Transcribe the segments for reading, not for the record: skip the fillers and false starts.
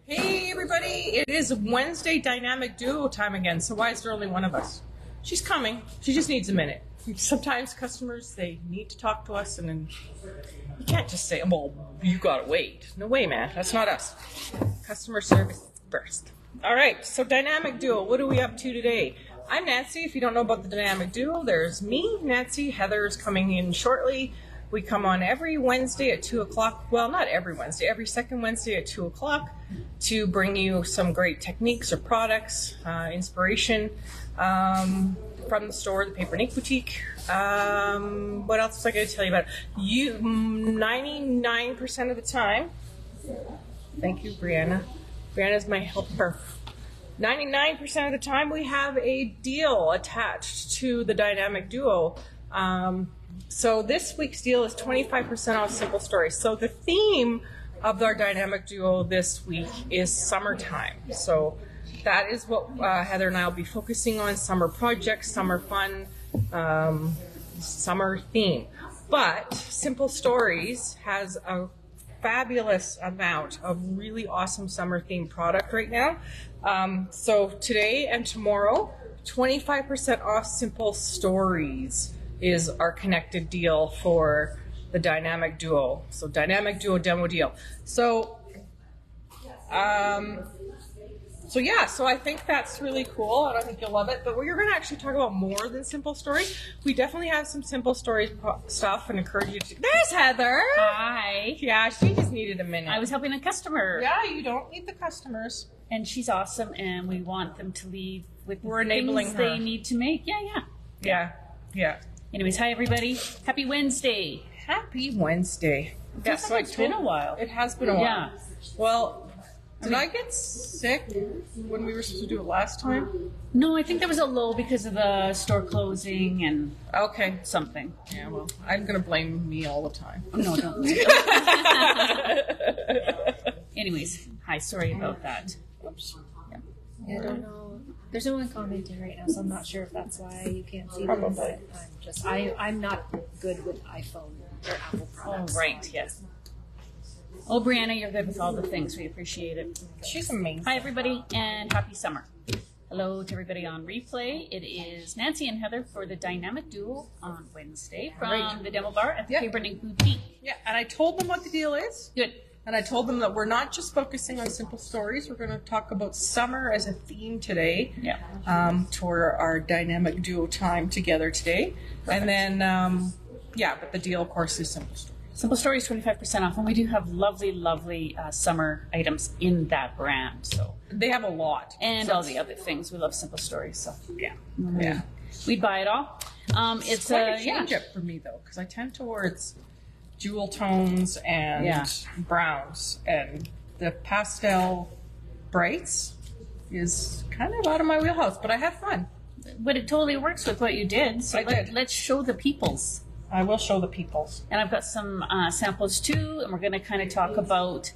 Hey everybody, it is Wednesday dynamic duo time again. So why is there only one of us? She's coming. She just needs a minute. Sometimes customers, they need to talk to us and then you can't just say, well, you gotta wait. No way, man. That's not us. Customer service first. All right, so dynamic duo, what are we up to today? I'm Nancy. If you don't know about the dynamic duo, there's me, Nancy. Heather's coming in shortly. We come on every Wednesday at 2 o'clock. Well, not every Wednesday, every second Wednesday at 2 o'clock to bring you some great techniques or products, inspiration from the store, the Paper and Ink Boutique. What else was I going to tell you about? 99% of the time, thank you, Brianna. Brianna's my helper. 99% of the time, we have a deal attached to the dynamic duo. So this week's deal is 25% off Simple Stories. So the theme of our dynamic duo this week is summertime. So that is what Heather and I will be focusing on: summer projects, summer fun, summer theme. But Simple Stories has a fabulous amount of really awesome summer themed product right now. So today and tomorrow, 25% off Simple Stories is our connected deal for the dynamic duo. So dynamic duo demo deal. So so I think that's really cool, and I think you'll love it. But we're going to actually talk about more than Simple Stories. We definitely have some Simple Stories stuff and encourage you to. There's Heather. Hi. Yeah, she just needed a minute. I was helping a customer. Yeah, you don't need the customers. And she's awesome, and we want them to leave with We're enabling things her. they need to make. Yeah. Yeah. Anyways, hi everybody. Happy Wednesday. Happy Wednesday. Feels like it's been a while. It has been a while. Yeah. Well, did I get sick when we were supposed to do it last time? No, I think there was a lull because of the store closing and Okay. something. Yeah, well, I'm going to blame me all the time. No, don't. Anyways, hi. Sorry about that. Oops. Yeah, I don't know. There's no one commenting right now, so I'm not sure if that's why you can't see them. Probably. But I'm not good with iPhone or Apple Oh, products. right. Yes. Oh, Brianna, you're good with all the things. We appreciate it. She's amazing. Hi, everybody, and happy summer. Hello to everybody on replay. It is Nancy and Heather for the Dynamic Duo on Wednesday from Right. the Demo Bar at the Yeah. Paper and Ink Boutique. Yeah, and I told them what the deal is. Good. And I told them that we're not just focusing on Simple Stories. We're going to talk about summer as a theme today. Yeah. For our dynamic duo time together today. Perfect. And then, but the deal, of course, is Simple Stories. Simple Stories 25% off, and we do have lovely, lovely summer items in that brand. So, They have a lot. and So all the other things. We love Simple Stories. So, Yeah. Mm-hmm. Yeah. we'd buy it all. It's quite a change up for me, though, because I tend towards jewel tones and Yeah. browns, and the pastel brights is kind of out of my wheelhouse, but I have fun. But it totally works with what you did. So I did. let's show the peoples. I will show the peoples. And I've got some samples too, and we're going to kind of talk about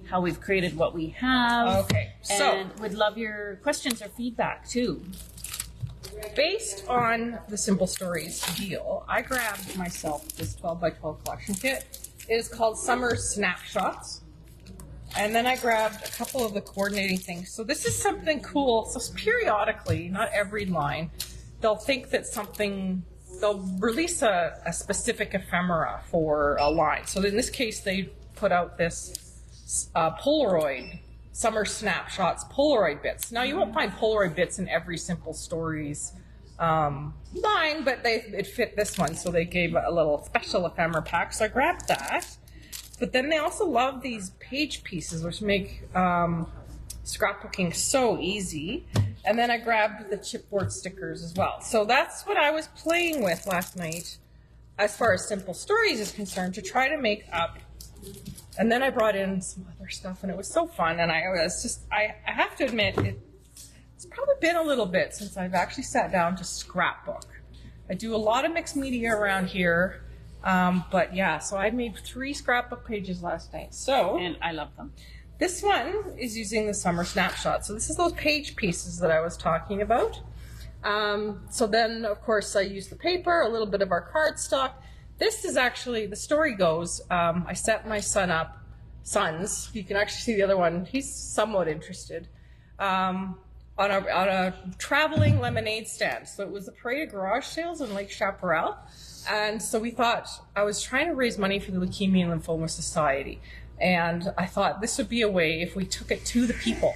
how we've created what we have. Okay, so- And would love your questions or feedback too. Based on the Simple Stories deal, I grabbed myself this 12 by 12 collection kit. It is called Summer Snapshots. And then I grabbed a couple of the coordinating things. So this is something cool. So periodically, not every line, they'll think that they'll release a specific ephemera for a line. So in this case, they put out this Polaroid Summer Snapshots Polaroid bits. Now, you won't find Polaroid bits in every Simple Stories line, but it fit this one, so they gave a little special ephemera pack, so I grabbed that. But then they also love these page pieces, which make scrapbooking so easy. And then I grabbed the chipboard stickers as well. So that's what I was playing with last night as far as Simple Stories is concerned, to try to make up. And then I brought in some other stuff, and it was so fun. And I have to admit, it's probably been a little bit since I've actually sat down to scrapbook. I do a lot of mixed media around here. But yeah, so I made 3 scrapbook pages last night. So, And I love them. this one is using the Summer Snapshot. So this is those page pieces that I was talking about. So then, of course, I used the paper, a little bit of our cardstock. This is actually, the story goes, I set my son up sons. You can actually see the other one. He's somewhat interested. On a traveling lemonade stand. So it was the parade of garage sales in Lake Chaparral. And so we thought, I was trying to raise money for the Leukemia and Lymphoma Society. And I thought this would be a way if we took it to the people.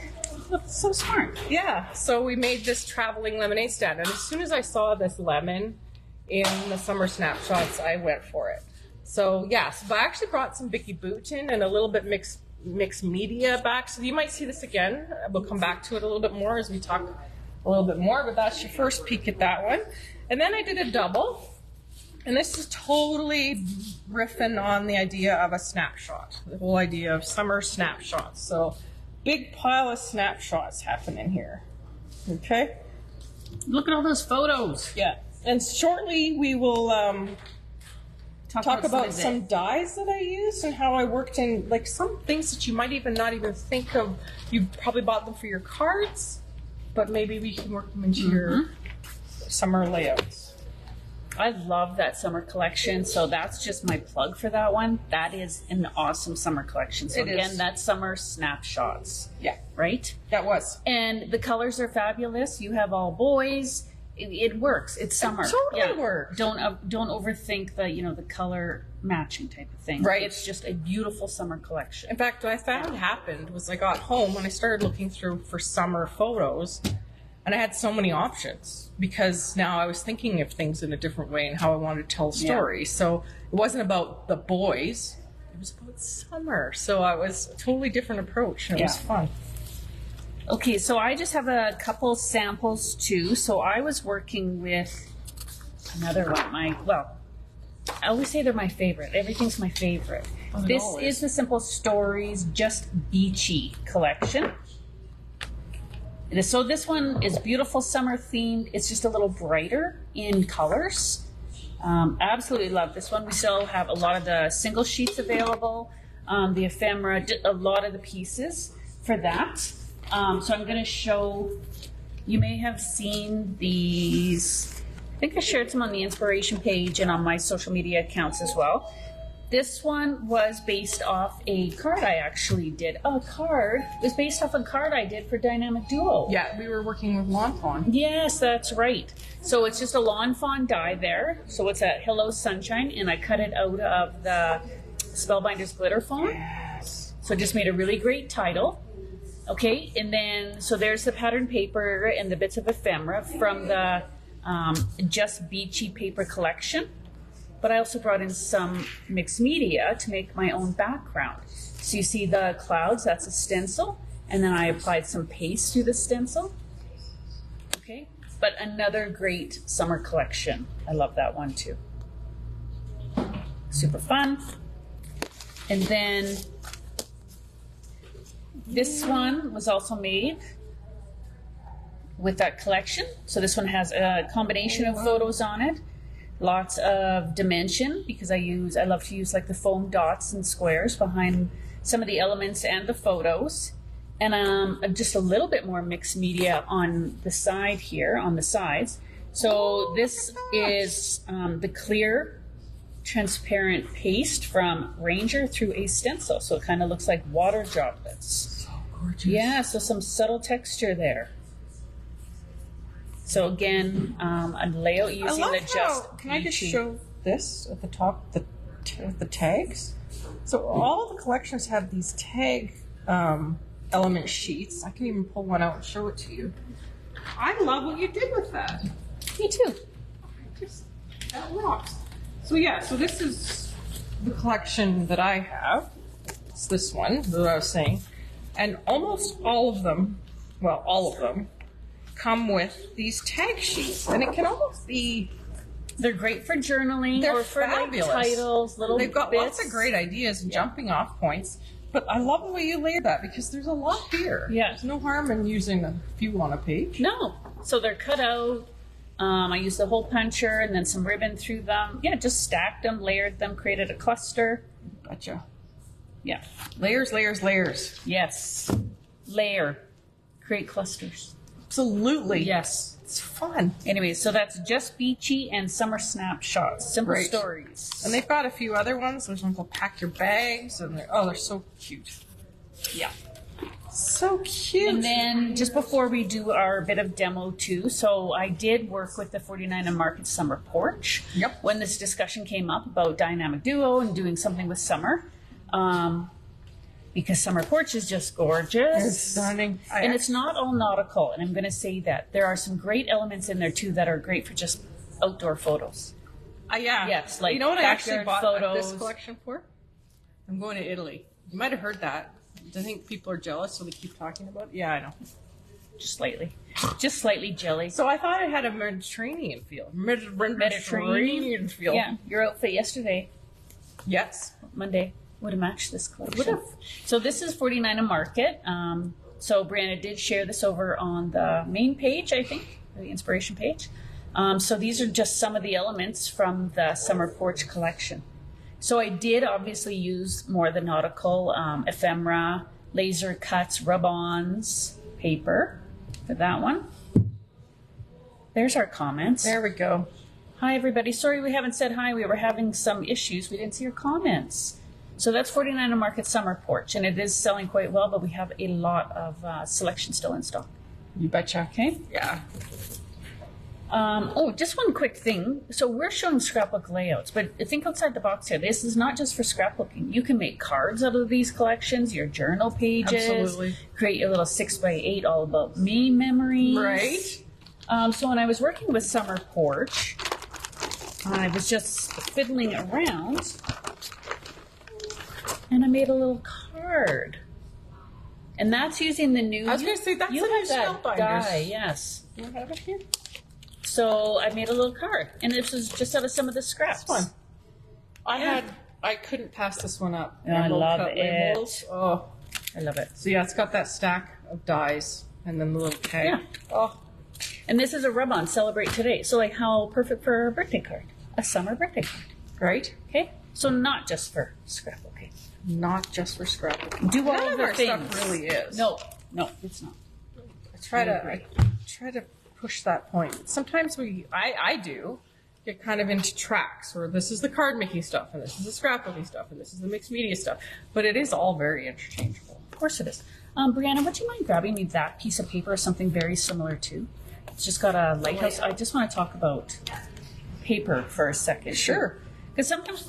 That's so smart. Yeah. So we made this traveling lemonade stand. And as soon as I saw this lemon in the summer snapshots, I went for it. So yes, but I actually brought some Vicky Boutin and a little bit mixed media back. So you might see this again. We'll come back to it a little bit more as we talk a little bit more, but that's your first peek at that one. And then I did a double. And this is totally riffing on the idea of a snapshot, the whole idea of summer snapshots. So big pile of snapshots happening here. Okay? Look at all those photos. Yeah. And shortly we will talk about some dyes that I use and how I worked in like some things that you might not even think of. You probably bought them for your cards, but maybe we can work them into your summer layouts. I love that summer collection, so that's just my plug for that one. That is an awesome summer collection. So again, that's summer snapshots. Yeah. Right? That was. And the colors are fabulous. You have all boys. It works. It's summer. It totally works. Don't overthink the color matching type of thing. Right. It's just a beautiful summer collection. In fact, what I found happened was I got home and I started looking through for summer photos, and I had so many options because now I was thinking of things in a different way and how I wanted to tell a story. Yeah. So it wasn't about the boys; it was about summer. So it was a totally different approach, and it was fun. Okay, so I just have a couple samples too. So I was working with another one. I always say they're my favorite. Everything's my favorite. This is the Simple Stories Just Beachy collection. So this one is beautiful summer themed. It's just a little brighter in colors. Absolutely love this one. We still have a lot of the single sheets available. The ephemera, a lot of the pieces for that. So I'm going to show, you may have seen these, I think I shared some on the inspiration page and on my social media accounts as well. This one was based off a card I actually did. A card was based off a card I did for Dynamic Duo. Yeah, we were working with Lawn Fawn. Yes, that's right. So it's just a Lawn Fawn die there. So it's a Hello Sunshine, and I cut it out of the Spellbinders Glitter Fawn. Yes. So it just made a really great title. Okay, and then, so there's the pattern paper and the bits of ephemera from the Just Beachy paper collection. But I also brought in some mixed media to make my own background. So you see the clouds, that's a stencil, and then I applied some paste to the stencil. Okay, but another great summer collection. I love that one too. Super fun. And then this one was also made with that collection. So this one has a combination of photos on it. Lots of dimension because I love to use like the foam dots and squares behind some of the elements and the photos. And just a little bit more mixed media on the side here, on the sides. So this is the clear transparent paste from Ranger through a stencil. So it kind of looks like water droplets. So gorgeous. Yeah, so some subtle texture there. So again, a layout using the Just Can I just show this at the top, the tags? So all of the collections have these tag element sheets. I can even pull one out and show it to you. I love what you did with that. Me too. That rocks. So yeah, so this is the collection that I have. It's this one that I was saying. And almost all of them, well, all of them, come with these tag sheets. And it can almost be... They're great for journaling. They're or for fabulous. Like titles, little They've got bits. lots of great ideas and jumping off points. But I love the way you layered that because there's a lot here. Yeah. There's no harm in using a few on a page. No. So they're cut out. I used the hole puncher and then some ribbon through them. Yeah, just stacked them, layered them, created a cluster. Gotcha. Yeah. Layers, layers, layers. Yes. Layer. Create clusters. Absolutely. Yes. It's fun. Anyway, so that's Just Beachy and Summer Snapshots. Simple Right. stories. And they've got a few other ones. There's one called Pack Your Bags, and they're so cute. Yeah. So cute. And then just before we do our bit of demo too, so I did work with the 49 and Market Summer Porch. Yep. When this discussion came up about dynamic duo and doing something with summer, because Summer Porch is just gorgeous. It's stunning. And it's not all nautical, and I'm going to say that. There are some great elements in there too that are great for just outdoor photos. Yeah. Yes, like you know what I actually backyard bought photos. this collection for? I'm going to Italy. You might have heard that. I think people are jealous, so they keep talking about it. Yeah, I know. Just slightly. Just slightly jelly. So I thought it had a Mediterranean feel. Mediterranean feel. Yeah, your outfit yesterday, Yes. Monday, would have matched this collection. Would have. So this is 49 a Market. So Brianna did share this over on the main page, I think, the inspiration page. So these are just some of the elements from the Summer Porch collection. So I did obviously use more of the nautical ephemera, laser cuts, rub-ons, paper for that one. There's our comments. There we go. Hi, everybody. Sorry we haven't said hi. We were having some issues. We didn't see your comments. So that's 49 a Market Summer Porch, and it is selling quite well, but we have a lot of selection still in stock. You betcha. Okay. Yeah. Just one quick thing. So we're showing scrapbook layouts, but think outside the box here. This is not just for scrapbooking. You can make cards out of these collections, your journal pages, Absolutely. create your little 6x8 all about me memories. Right. So when I was working with Summer Porch, I was just fiddling around, and I made a little card. And that's using the new. I was going to say, that's you the new have that Spellbinders. die, yes. You have it here? So I made a little card, and this was just out of some of the scraps. This one. I couldn't pass this one up. Oh, I Emerald love cut it. labels. Oh. I love it. So yeah, it's got that stack of dies and then the little tag. Yeah. Oh. And this is a rub-on, celebrate today. So like how perfect for a birthday card, a summer birthday card. Right? Okay, so not just for scrapbooking. Not just for scrapbooking. Do all None of of the our things. stuff really is. No, it's not. I try agree. to push that point. Sometimes I do get kind of into tracks where this is the card making stuff and this is the scrapbooking stuff and this is the mixed media stuff. But it is all very interchangeable. Of course it is. Brianna, would you mind grabbing me that piece of paper or something very similar to? It's just got a lighthouse. I just want to talk about paper for a second. Sure. Because sometimes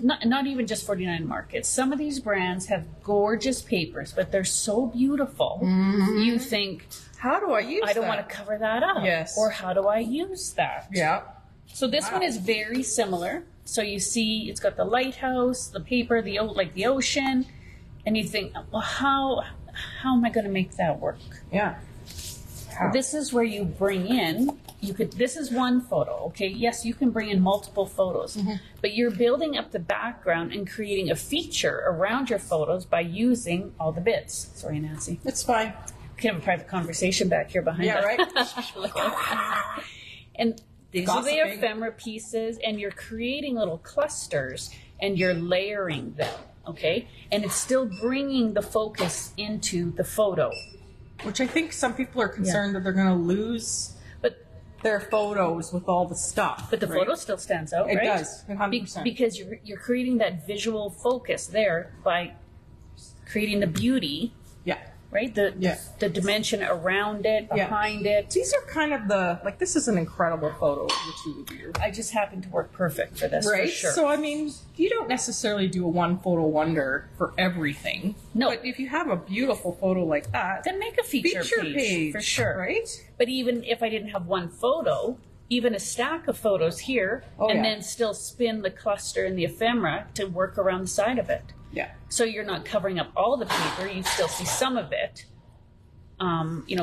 not even just 49 Markets, some of these brands have gorgeous papers, but they're so beautiful. Mm-hmm. You think, How do I use I don't that? want to cover that up. Yes. Or how do I use that? Yeah. So this one is very similar. So you see it's got the lighthouse, the paper, the ocean, and you think, well, how am I going to make that work? Yeah. How? This is where you bring in, this is one photo, okay? Yes, you can bring in multiple photos, but you're building up the background and creating a feature around your photos by using all the bits. Sorry, Nancy. It's fine. We can have a private conversation back here behind Yeah, us. right? And these are the Gossiping. ephemera pieces, and you're creating little clusters, and you're layering them, okay? And it's still bringing the focus into the photo. Which I think some people are concerned that they're going to lose But their photos with all the stuff. But the right? photo still stands out, It right? does, 100%. Because you're creating that visual focus there by creating the beauty, Yeah. right? The dimension around it, Yeah. behind it. These are kind of this is an incredible photo of the two of you. I just happen to work perfect for this, Right? for sure. So, I mean, you don't necessarily do a one photo wonder for everything. No. But if you have a beautiful photo like that, Then make a feature page, for sure. Right? But even if I didn't have one photo, even a stack of photos here, and yeah. then still spin the cluster and the ephemera to work around the side of it. Yeah. So you're not covering up all the paper, you still see some of it,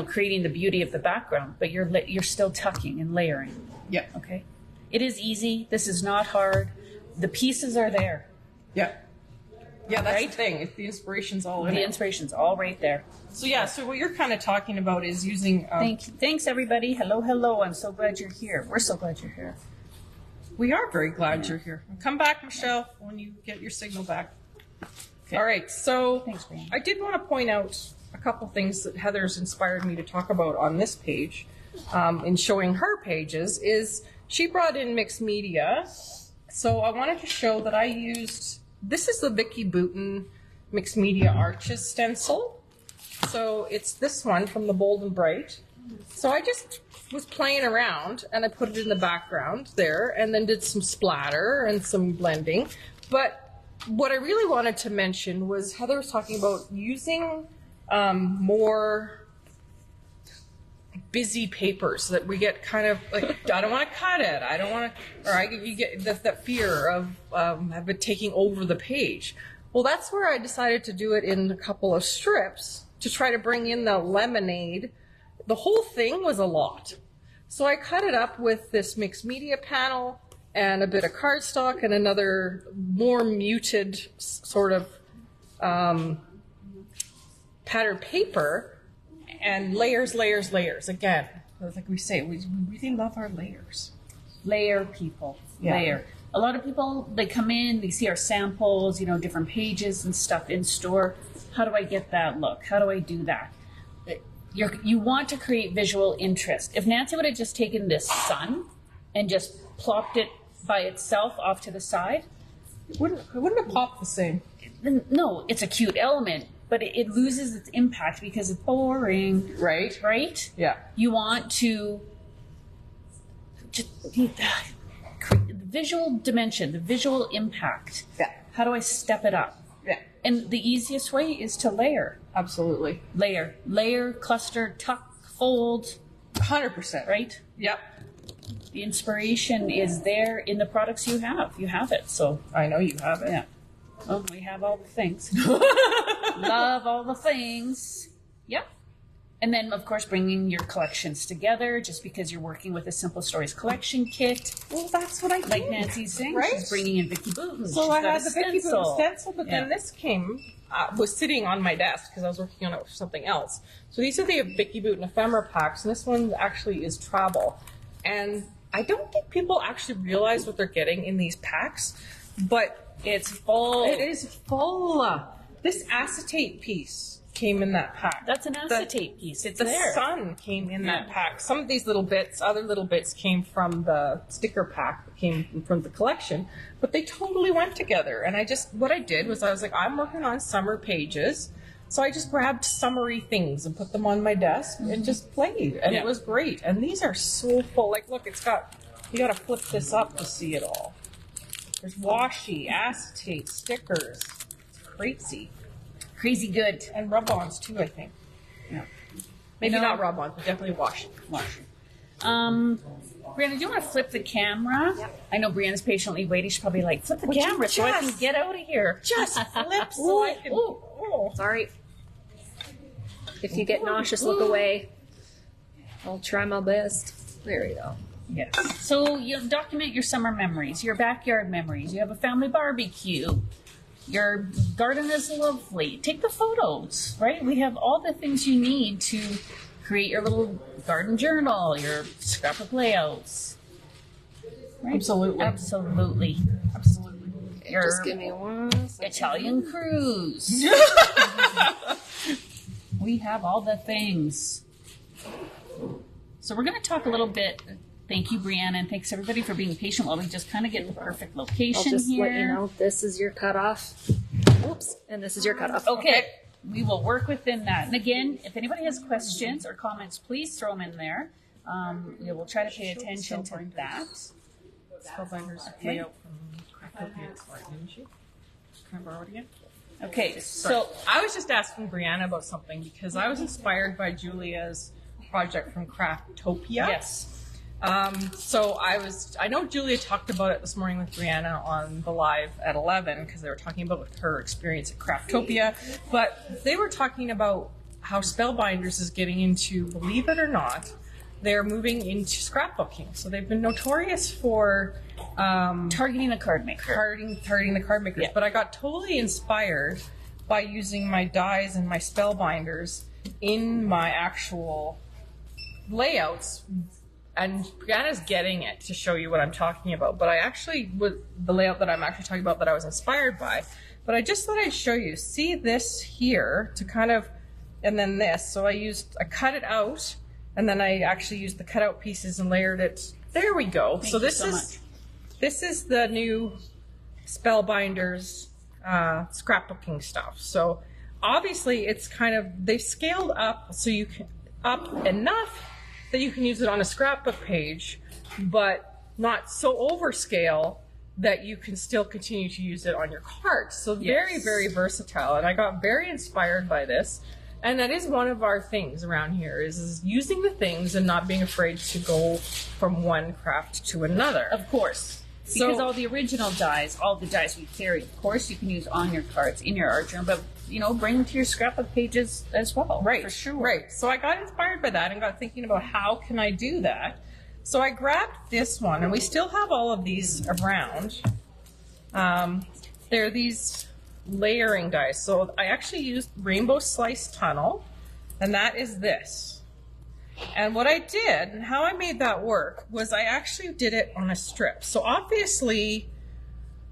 creating the beauty of the background, but you're still tucking and layering, Yeah. okay? It is easy. This is not hard. The pieces are there. Yeah. Yeah, that's Right? the thing. The inspiration's all in The it. inspiration's all right there. So what you're kind of talking about is using... Thanks, everybody. Hello. I'm so glad you're here. We're so glad you're here. We are very glad you're here. Come back, Michelle, when you get your signal back. Okay. All right, so Thanks, Brianna. I did want to point out a couple things that Heather's inspired me to talk about on this page, in showing her pages, is she brought in mixed media. So I wanted to show that I used, this is the Vicky Boutin Mixed Media Arches stencil. So it's this one from the Bold and Bright. So I just was playing around and I put it in the background there and then did some splatter and some blending. But what I really wanted to mention was Heather was talking about using more busy papers so that we get kind of like, I don't want to cut it. I don't want to, or you get that fear of it taking over the page. Well, that's where I decided to do it in a couple of strips to try to bring in the lemonade. The whole thing was a lot. So I cut it up with this mixed media panel and a bit of cardstock and another more muted sort of patterned paper, and layers, layers, layers. Again, like we say, we really love our layers. Layer, people. Yeah. Layer. A lot of people, they come in, they see our samples, different pages and stuff in store. How do I get that look? How do I do that? You want to create visual interest. If Nancy would have just taken this sun and just plopped it by itself off to the side, It wouldn't have popped the same. then no, it's a cute element, but it loses its impact because it's boring. Right? Right? Yeah. You want to just the visual dimension, the visual impact. Yeah. How do I step it up? Yeah. And the easiest way is to layer. Absolutely. Layer, cluster, tuck, fold, 100%. right? Yep. The inspiration is there in the products you have. You have it. So, I know you have it. yeah. Well, we have all the things. Love all the things. Yep. And then, of course, bringing your collections together just because you're working with a Simple Stories collection kit. Well, that's what I Like did. Nancy's saying, Right? she's bringing in Vicky Boutin. So She's I got had a the Vicky Boutin stencil, but Yeah. then this was sitting on my desk because I was working on it for something else. So these are the Vicky Boutin ephemera packs, and this one actually is travel. And I don't think people actually realize what they're getting in these packs, but It's full. it is full. This acetate piece came in that pack. That's an acetate piece. It's The there. sun came in that Yeah. pack. Some of these little bits, other little bits came from the sticker pack that came from the collection, but they totally went together. And what I did was I was like, I'm working on summer pages. So I just grabbed summery things and put them on my desk and just played. And Yeah. it was great. And these are so full. Like, look, you gotta flip this up to see it all. There's washi, acetate, stickers. It's crazy. Crazy good. And rub-ons too, I think. Yeah. Maybe No. not rub-ons, but definitely washi. Brianna, do you want to flip the camera? Yep. I know Brianna's patiently waiting. She's probably like, flip the Would you camera so I can just- get out of here. Just flip so I can. Ooh. Oh. Sorry. If you get nauseous, look away. I'll try my best. There we go. Yes. So you document your summer memories, your backyard memories. You have a family barbecue. Your garden is lovely. Take the photos, right? We have all the things you need to create your little garden journal, your scrapbook layouts. Right? Absolutely. Absolutely. Absolutely. Your Just give me one second. Italian cruise. We have all the things. So we're going to talk a little bit. Thank you, Brianna, and thanks everybody for being patient while we just kind of get the perfect location I'll just here. let you know this is your cutoff. Oops. And this is your cutoff. Okay, we will work within that. And again, if anybody has questions or comments, please throw them in there. We will try to pay attention to that. Spellbinders layout from Scrapbooking, didn't you? Can I borrow it again? Okay, so I was just asking Brianna about something because I was inspired by Julia's project from Craftopia. yes. So I know Julia talked about it this morning with Brianna on the live at 11 because they were talking about her experience at Craftopia, but they were talking about how Spellbinders is getting into, believe it or not, they're moving into scrapbooking. So they've been notorious for Targeting the card maker. targeting the card makers, Yeah. but I got totally inspired by using my dies and my Spellbinders in my actual layouts. And Brianna's getting it to show you what I'm talking about. But I actually, with the layout that I'm actually talking about that I was inspired by, but I just thought I'd show you. See this here to kind of and then this. So I cut it out, and then I actually used the cutout pieces and layered it. There we go. Thank So you this so is much. this is the new Spellbinders scrapbooking stuff. So obviously it's kind of, they've scaled up so you can up enough that you can use it on a scrapbook page, but not so overscale that you can still continue to use it on your cards. So very, Yes. very versatile. And I got very inspired by this. And that is one of our things around here is using the things and not being afraid to go from one craft to another. Of course. Because all the original dies, all the dies we carry, of course, you can use on your cards, in your art journal, but, you know, bring them to your scrapbook pages as well. Right, For sure. right. So I got inspired by that and got thinking about how can I do that. So I grabbed this one, and we still have all of these around. They're these layering dies. So I actually used Rainbow Slice Tunnel, and that is this. And what I did, and how I made that work, was I actually did it on a strip. So obviously,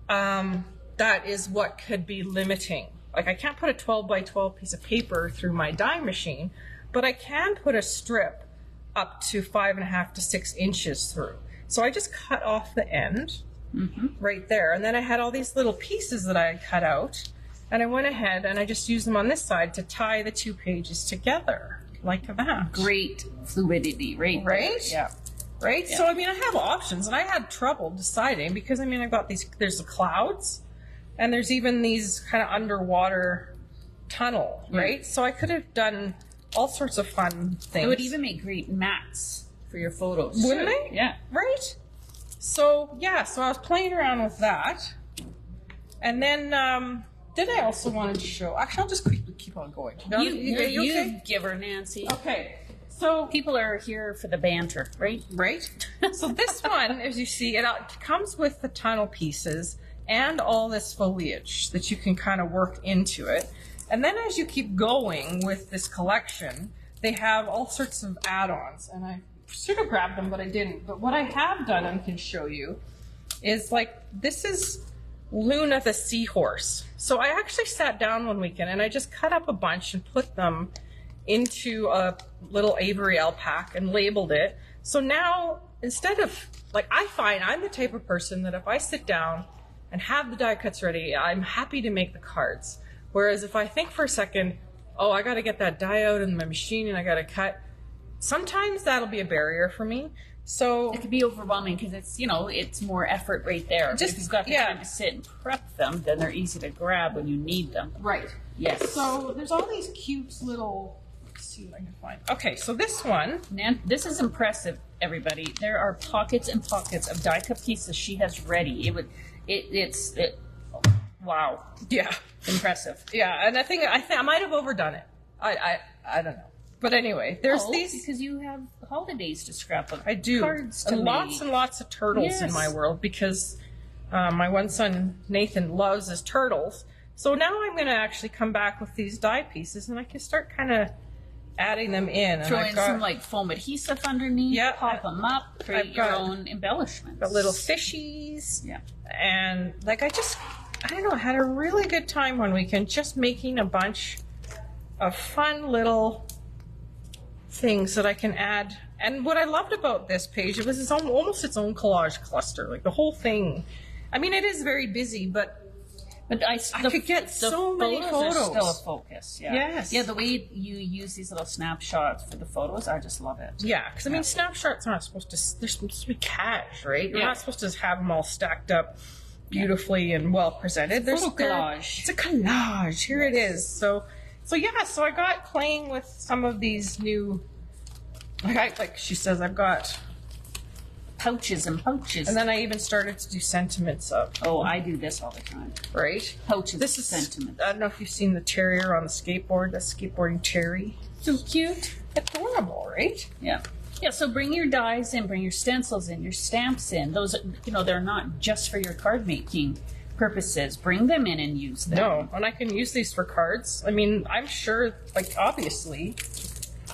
that is what could be limiting. Like I can't put a 12 by 12 piece of paper through my die machine, but I can put a strip up to 5.5 to 6 inches through. So I just cut off the end right there. And then I had all these little pieces that I had cut out, and I went ahead and I just used them on this side to tie the two pages together. Like that. Great fluidity, right? Right? Yeah. Right? Yeah. So, I mean, I have options, and I had trouble deciding because, I mean, I've got these, there's the clouds, and there's even these kind of underwater tunnel, right? So I could have done all sorts of fun things. It would even make great mats for your photos. Wouldn't they? Yeah. Right? So, yeah, so I was playing around with that. And then, then I also wanted to show, actually, I'll just quickly keep on going. You okay? give her, Nancy. Okay. So, People are here for the banter, right? right? So this one, as you see, it comes with the tunnel pieces and all this foliage that you can kind of work into it. And then as you keep going with this collection, they have all sorts of add-ons. And I should have grabbed them, but I didn't. But what I have done and can show you is like, this is Luna the seahorse. So I actually sat down one weekend and I just cut up a bunch and put them into a little Avery pack and labeled it. So now, instead of, like, I find I'm the type of person that if I sit down and have the die cuts ready, I'm happy to make the cards. Whereas if I think for a second, oh, I got to get that die out in my machine and I got to cut, sometimes that'll be a barrier for me. So It could be overwhelming because it's, you know, it's more effort right there. But Just- if you've got the yeah. time to sit and prep them, then they're easy to grab when you need them. right. Yes. So there's all these cute little, let's see what I can find. Okay, so this one, Nan, this is impressive, everybody. There are pockets and pockets of die cut pieces she has ready. Wow, yeah. impressive. Yeah, and I think I might have overdone it. I don't know. But anyway, there's Oh, these. because you have holidays to scrapbook. I do. Cards to and lots make. and lots of turtles in Yes. my world because my one son Nathan loves his turtles. So now I'm going to actually come back with these die pieces and I can start kind of adding them in. Throw And in some like foam adhesive underneath. Yeah, Pop them up. Create I've your got- own embellishments. got little fishies. Yeah. And like I don't know, had a really good time one weekend just making a bunch of fun little things that I can add. And what I loved about this page, it was almost its own collage cluster, like the whole thing. I mean, it is very busy, but I could get so many Are photos. still a focus. Yeah. Yes. Yeah, the way you use these little snapshots for the photos, I just love it. yeah, because I mean, snapshots aren't supposed to, they're supposed to be cash, right? You're Yeah. not supposed to have them all stacked up beautifully and well presented. Photo collage. It's a collage. Here it is. So yeah, so I got playing with some of these new, like she says, I've got, Pouches and pouches. and then I even started to do sentiments of, Oh, I do this all the time. right? Pouches This of is sentiments. I don't know if you've seen the terrier on the skateboard, the skateboarding Terry. So cute. Adorable, right? Yeah. Yeah, so bring your dies in, bring your stencils in, your stamps in. Those, they're not just for your card making purposes. Bring them in and use them. No, and I can use these for cards. I mean, I'm sure, like, obviously,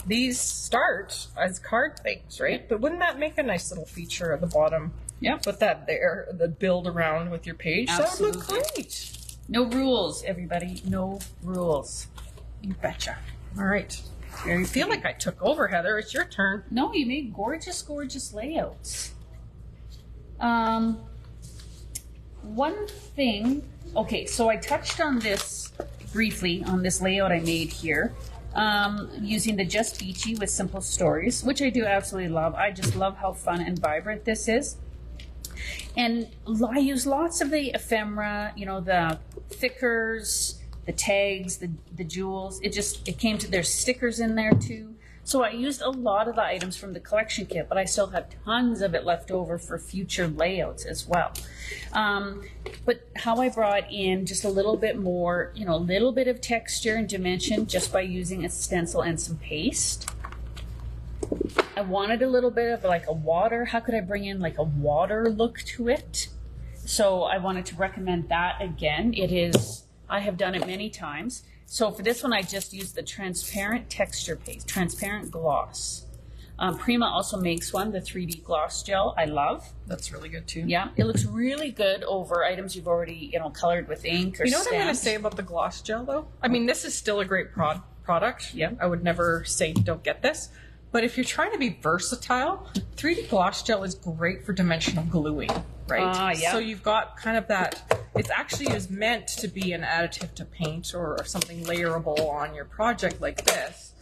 these start as card things, right? But wouldn't that make a nice little feature at the bottom? Yeah. Put that there, the build around with your page. That would look Absolutely. great. No rules, everybody. No rules. You betcha. All right. I feel like I took over, Heather. It's your turn. No, you made gorgeous, gorgeous layouts. One thing, okay, so I touched on this briefly on this layout I made here, using the Just Beachy with Simple Stories, which I do absolutely love. I just love how fun and vibrant this is. And I use lots of the ephemera, you know, the thickers, the tags, the jewels. It came to, there's stickers in there too. So I used a lot of the items from the collection kit, but I still have tons of it left over for future layouts as well. But how I brought in just a little bit more, you know, a little bit of texture and dimension just by using a stencil and some paste. I wanted a little bit of like a water. How could I bring in like a water look to it? So I wanted to recommend that again. It is, I have done it many times. So for this one, I just used the transparent texture paste, transparent gloss. Prima also makes one, the 3D gloss gel. I love. That's really good too. Yeah, it looks really good over items you've already, you know, colored with ink or You know what I'm going to stamped. say about the gloss gel though? I mean, this is still a great product. Yeah. I would never say don't get this. But if you're trying to be versatile, 3D gloss gel is great for dimensional gluing, right? Yeah. So you've got kind of that, it's actually is meant to be an additive to paint or something layerable on your project like this.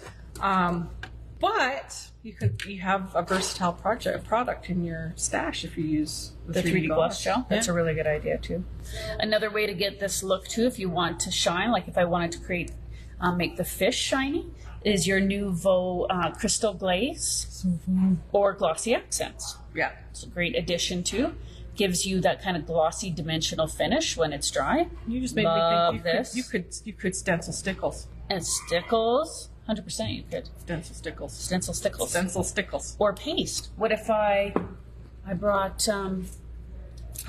But you have a versatile product in your stash if you use The 3D gloss gel. That's Yeah. a really good idea too. Another way to get this look too, if you want to shine, like if I wanted to create, make the fish shiny, is your Nouveau crystal glaze or glossy accents. Yeah. It's a great addition too. Gives you that kind of glossy dimensional finish when it's dry. You just made Love me think this. you could stencil stickles. And stickles, 100% you could. Stencil stickles. Stencil stickles. Stencil stickles. Or paste. What if I brought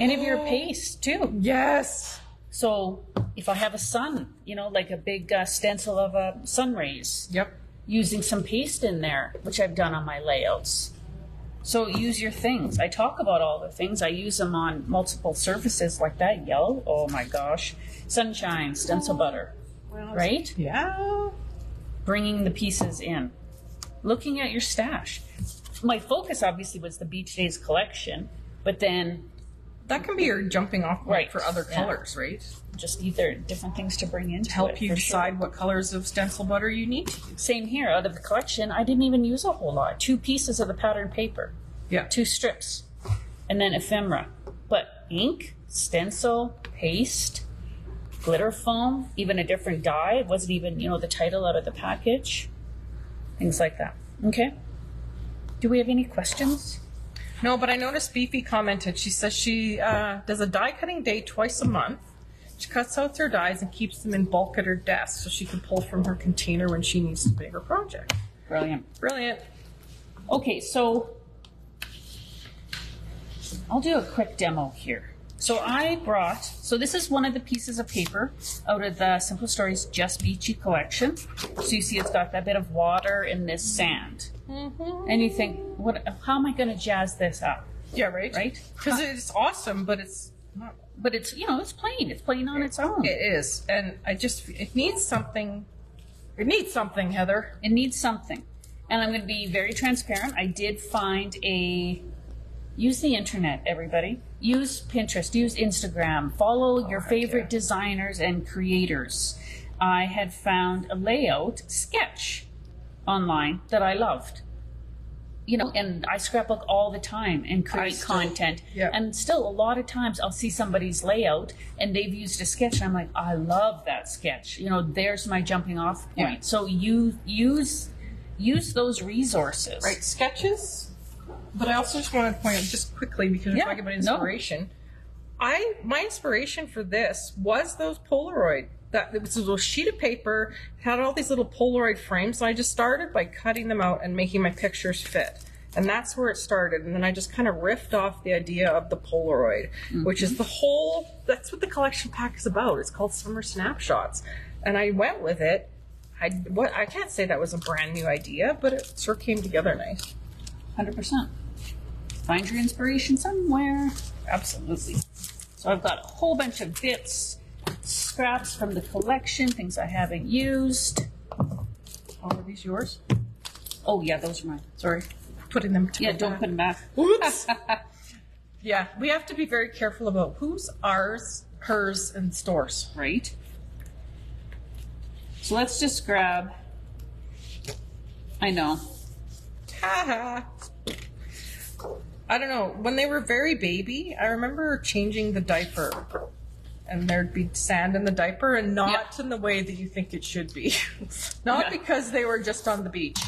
any of your paste too? Yes. So if I have a sun, you know, like a big stencil of sun rays, Yep. using some paste in there, which I've done on my layouts. So use your things. I talk about all the things. I use them on multiple surfaces like that. Yellow, oh my gosh. Sunshine, stencil butter, Well, right? Yeah. Bringing the pieces in. Looking at your stash. My focus obviously was the Beach Days collection, but then That can be your jumping off point Right. for other Yeah. colors, right? just either different things to bring into Help it, you for sure. decide what colors of stencil butter you need to use. Same here. Out of the collection, I didn't even use a whole lot. 2 pieces of the patterned paper, Yeah. 2 strips, and then ephemera. But ink, stencil, paste, glitter foam, even a different dye. It wasn't even, you know, the title out of the package. Things like that. Okay. Do we have any questions? No, but I noticed Beefy commented. She says she does a die cutting day twice a month. She cuts out her dies and keeps them in bulk at her desk so she can pull from her container when she needs to make her project. Brilliant. Brilliant. Okay, so I'll do a quick demo here. So so this is one of the pieces of paper out of the Simple Stories Just Beachy collection. So you see it's got that bit of water in this sand. Mm-hmm. And you think, how am I going to jazz this up? Yeah, right? Right? Because it's awesome, but it's not. But it's, you know, it's plain. It's plain on its own. It is. And it needs something. It needs something, Heather. It needs something. And I'm going to be very transparent. I did find use the internet, everybody. Use Pinterest, use Instagram, follow your favorite designers and creators. I had found a layout sketch online that I loved. You know, and I scrapbook all the time and create content. Yeah. And still, a lot of times I'll see somebody's layout and they've used a sketch and I'm like, I love that sketch. You know, there's my jumping off point. Yeah. So you use those resources. Right, sketches. But I also just wanted to point out just quickly because we're talking about inspiration. My inspiration for this was those Polaroid. It was a little sheet of paper, had all these little Polaroid frames, and I just started by cutting them out and making my pictures fit. And that's where it started. And then I just kind of riffed off the idea of the Polaroid, which is that's what the collection pack is about. It's called Summer Snapshots. And I went with it. I can't say that was a brand new idea, but it sort of came together nice. 100%. Find your inspiration somewhere. Absolutely. So I've got a whole bunch of bits, scraps from the collection, things I haven't used. Oh, are these yours? Oh yeah, those are mine. Sorry. Putting them to Yeah, don't put them back. Oops. Yeah, we have to be very careful about who's ours, hers, and stores. Right. So let's just grab. I know. Haha. I don't know. When they were very baby, I remember changing the diaper. And there'd be sand in the diaper, and not in the way that you think it should be. Not because they were just on the beach.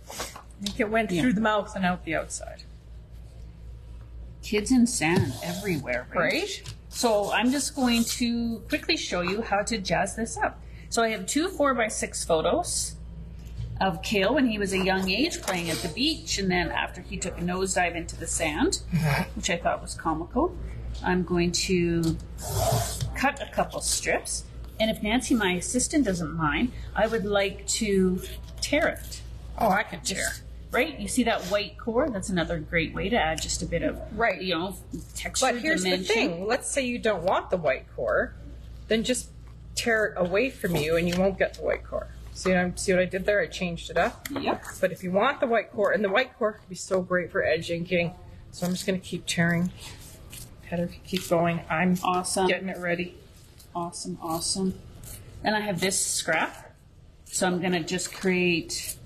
I think it went through the mouth and out the outside. Kids in sand everywhere, right? Right? So I'm just going to quickly show you how to jazz this up. So I have 2 4x6 photos of Kale when he was a young age playing at the beach, and then after he took a nosedive into the sand, which I thought was comical. I'm going to cut a couple strips, and if Nancy, my assistant, doesn't mind, I would like to tear it. Oh, I can tear. Right? You see that white core? That's another great way to add just a bit of, texture, But here's dimension. the thing. Let's say you don't want the white core, then just tear it away from you, and you won't get the white core. See what I did there? I changed it up. Yep. But if you want the white core, and the white core can be so great for edge inking, so I'm just going to keep tearing. Heather, keep going. I'm Awesome. getting it ready. Awesome, awesome. And I have this scrap. So I'm going to just create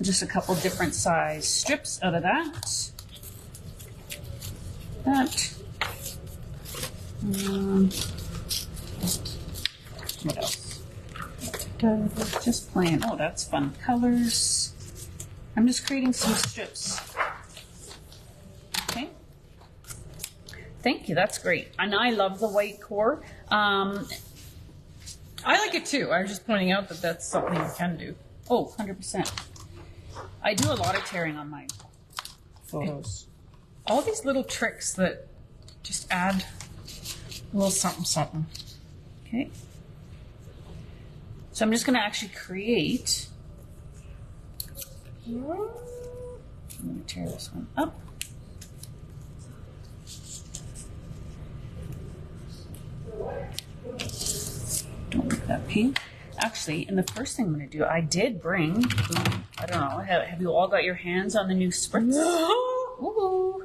just a couple different size strips out of that. What else? Just plain. Oh, that's fun. Colors. I'm just creating some strips. Okay. Thank you. That's great. And I love the white core. I like it too. I was just pointing out that that's something you can do. Oh, 100%. I do a lot of tearing on my photos. All these little tricks that just add a little something, something. Okay. So I'm just going to actually create. I'm going to tear this one up. Don't make that pink. Actually, and the first thing I'm going to do, I did bring, I don't know, have you all got your hands on the new spritz? Ooh.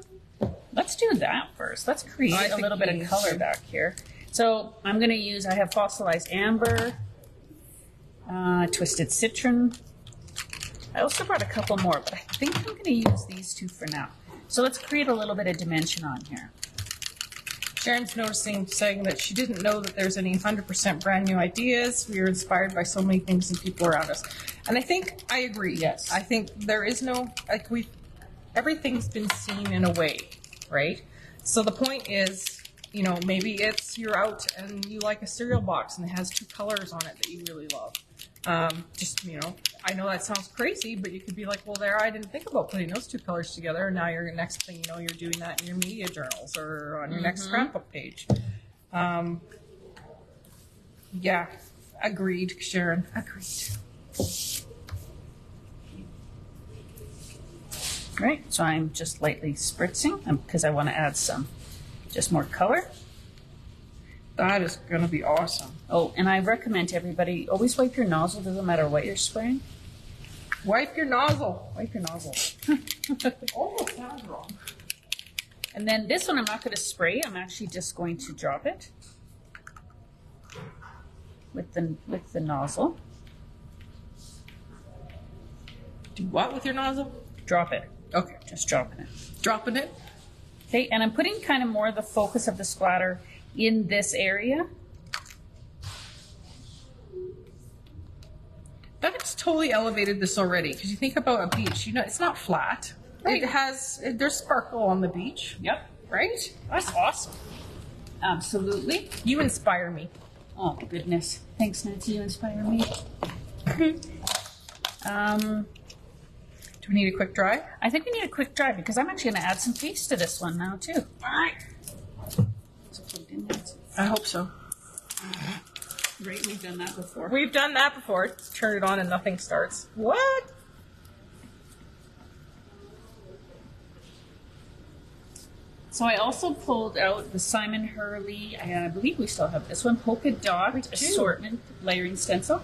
Let's do that first. Let's create a little bit of color back here. So I'm going to use, I have fossilized amber, twisted citron. I also brought a couple more, but I think I'm going to use these 2 for now. So let's create a little bit of dimension on here. Sharon's saying that she didn't know that there's any 100% brand new ideas. We are inspired by so many things and people around us. And I think I agree. Yes. I think there is no, everything's been seen in a way, right? So the point is, maybe it's you're out and you like a cereal box and it has 2 colors on it that you really love. I know that sounds crazy, but you could be like, well, I didn't think about putting those 2 colors together. And now next thing you know, you're doing that in your media journals or on your next scrapbook page. Yeah, agreed, Sharon. Agreed. Right, so I'm just lightly spritzing because I want to add just more color. That is going to be awesome. Oh, and I recommend to everybody, always wipe your nozzle, doesn't matter what you're spraying. Wipe your nozzle. Wipe your nozzle. Almost sounds wrong. And then this one I'm not going to spray, I'm actually just going to drop it with the nozzle. Do what with your nozzle? Drop it. Okay. Just dropping it. Dropping it? Okay, and I'm putting kind of more of the focus of the splatter in this area. That's totally elevated this already, because you think about a beach, it's not flat. Right. There's sparkle on the beach. Yep. Right? That's awesome. Absolutely. You inspire me. Oh, goodness. Thanks, Nancy. You inspire me. Do we need a quick dry? I think we need a quick dry because I'm actually going to add some paste to this one now, too. All right. Is it plugged in yet? I hope so. Right, we've done that before. We've done that before. Turn it on and nothing starts. What? So I also pulled out the Simon Hurley, I believe we still have this one, polka dot assortment layering stencil.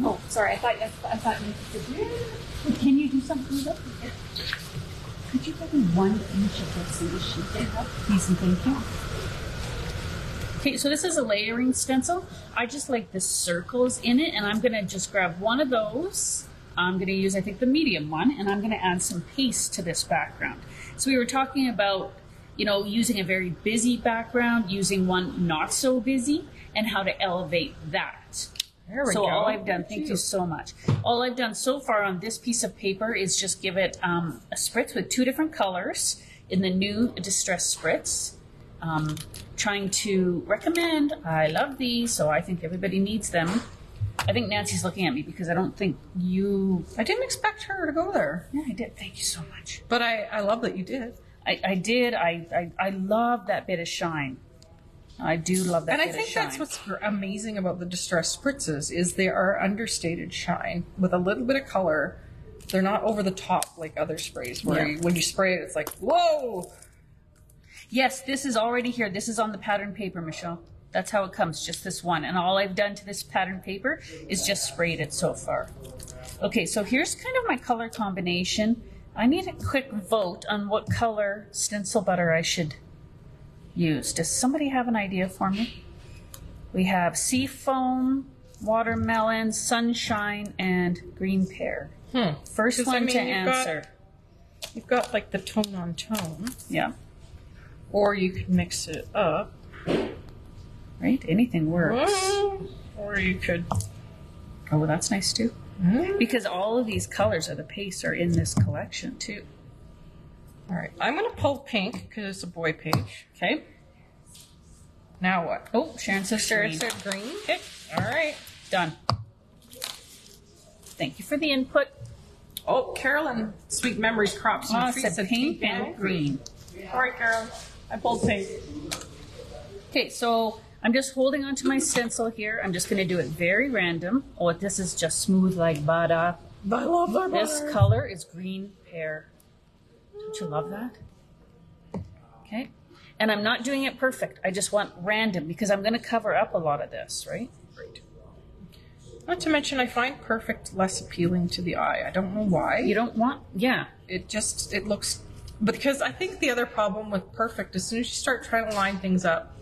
Oh, sorry. I thought you could. Can you do something with it? Could you give me one each of this in the sheet they have? Please and thank you. Okay, so this is a layering stencil. I just like the circles in it, and I'm gonna just grab one of those. I'm gonna use, I think, the medium one, and I'm gonna add some paste to this background. So we were talking about, you know, using a very busy background, using one not so busy, and how to elevate that. There we So go. all I've done, thank you so much. All I've done so far on this piece of paper is just give it a spritz with 2 different colors in the new Distress Spritz. Trying to recommend, I love these, so I think everybody needs them. I think Nancy's looking at me because I don't think you... I didn't expect her to go there. Yeah, I did. Thank you so much. But I love that you did. I did. I love that bit of shine. I do love that And I bit think of shine. that's what's amazing about the Distress Spritzes is they are understated shine with a little bit of color. They're not over the top like other sprays where when you spray it, it's like, whoa! Yes, this is already here. This is on the pattern paper, Michelle. That's how it comes, just this one. And all I've done to this pattern paper is just sprayed it so far. Okay, so here's kind of my color combination. I need a quick vote on what color stencil butter I should use. Does somebody have an idea for me? We have Seafoam, Watermelon, Sunshine, and Green Pear. First one to answer. You've got like the tone on tone. Yeah. Or you could mix it up. Right? Anything works. Or you could... Oh, that's nice too. Because all of these colors of the paste are in this collection too. All right. I'm going to pull pink because it's a boy page. Okay. Now what? Oh, Sharon says green. Green. Okay. All right. Done. Thank you for the input. Oh, Carolyn, Sweet Memories Crops and Oh, Treats said pink and green. All right, Carolyn. I pulled pink. Okay, so I'm just holding onto my stencil here. I'm just going to do it very random. Oh, this is just smooth like butter. I love that. This color is Green Pear. Don't you love that? Okay. And I'm not doing it perfect. I just want random because I'm going to cover up a lot of this, right? Right. Not to mention, I find perfect less appealing to the eye. I don't know why. You don't want, yeah. It looks, because I think the other problem with perfect, as soon as you start trying to line things up,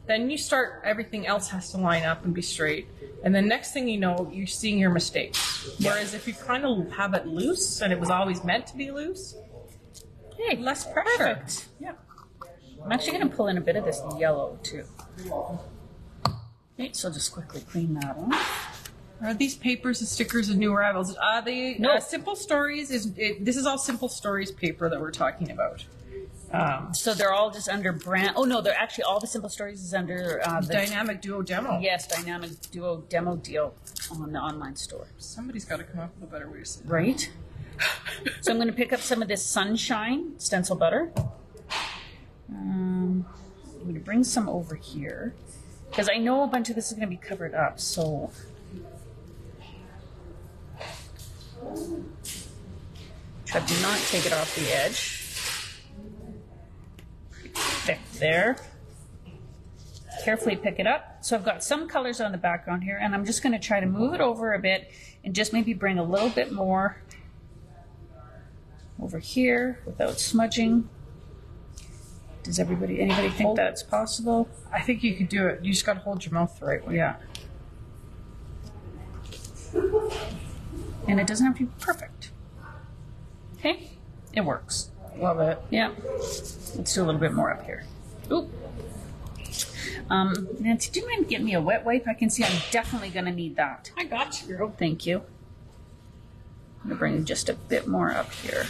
then everything else has to line up and be straight. And then next thing you know, you're seeing your mistakes. Whereas if you kind of have it loose, and it was always meant to be loose, hey, less pressure. Perfect. Yeah. I'm actually going to pull in a bit of this yellow too. Okay, so just quickly clean that off. Are these papers and stickers and new arrivals? No. Simple Stories this is all Simple Stories paper that we're talking about. So they're all just under brand. Oh no, they're actually all the Simple Stories is under the Dynamic Duo Demo. Yes, Dynamic Duo Demo deal on the online store. Somebody's got to come up with a better way to say that. Right. So I'm going to pick up some of this Sunshine stencil butter. I'm going to bring some over here because I know a bunch of this is going to be covered up. So try to not take it off the edge. Thick there. Carefully pick it up. So I've got some colors on the background here, and I'm just going to try to move it over a bit and just maybe bring a little bit more over here without smudging. Does anybody think that's possible? I think you could do it. You just got to hold your mouth the right way. Yeah. And it doesn't have to be perfect. Okay? It works. Love it. Yeah. Let's do a little bit more up here. Oop. Nancy, do you mind getting me a wet wipe? I can see I'm definitely going to need that. I got you, girl. Thank you. I'm going to bring just a bit more up here.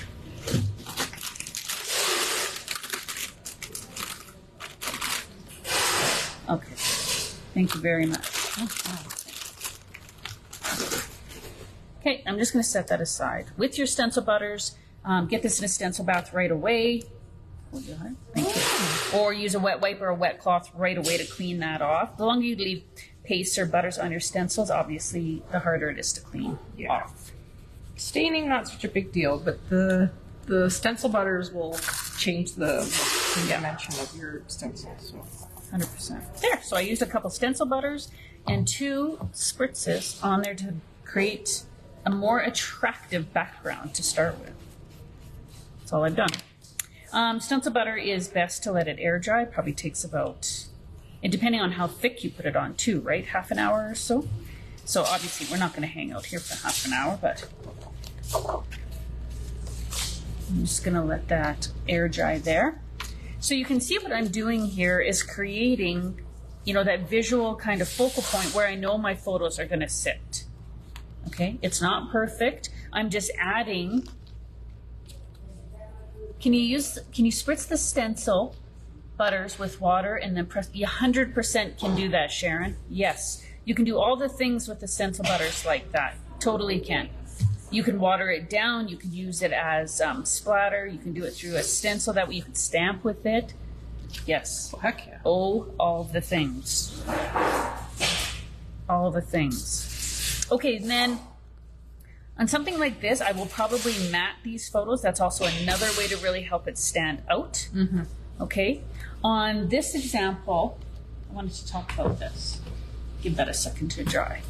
Okay. Thank you very much. Okay, I'm just going to set that aside. With your stencil butters, get this in a stencil bath right away. Thank you. Or use a wet wipe or a wet cloth right away to clean that off. The longer you leave pastes or butters on your stencils, obviously, the harder it is to clean off. Staining, not such a big deal, but the stencil butters will change the dimension of your stencil. So. 100%. There, so I used a couple stencil butters and 2 spritzes on there to create a more attractive background to start with. That's all I've done. Stencil butter is best to let it air dry. Probably takes about, and depending on how thick you put it on too, right? Half an hour or so. So obviously we're not going to hang out here for half an hour, but I'm just going to let that air dry there. So you can see what I'm doing here is creating, you know, that visual kind of focal point where I know my photos are going to sit. Okay, it's not perfect. I'm just adding. Can you spritz the stencil butters with water and then press? You 100% can do that, Sharon. Yes, you can do all the things with the stencil butters like that. Totally can. You can water it down. You can use it as splatter. You can do it through a stencil. That way you can stamp with it. Yes. Oh, heck yeah. Oh, all the things. All the things. Okay, and then on something like this, I will probably matte these photos. That's also another way to really help it stand out. Mm-hmm. Okay. On this example, I wanted to talk about this. Give that a second to dry.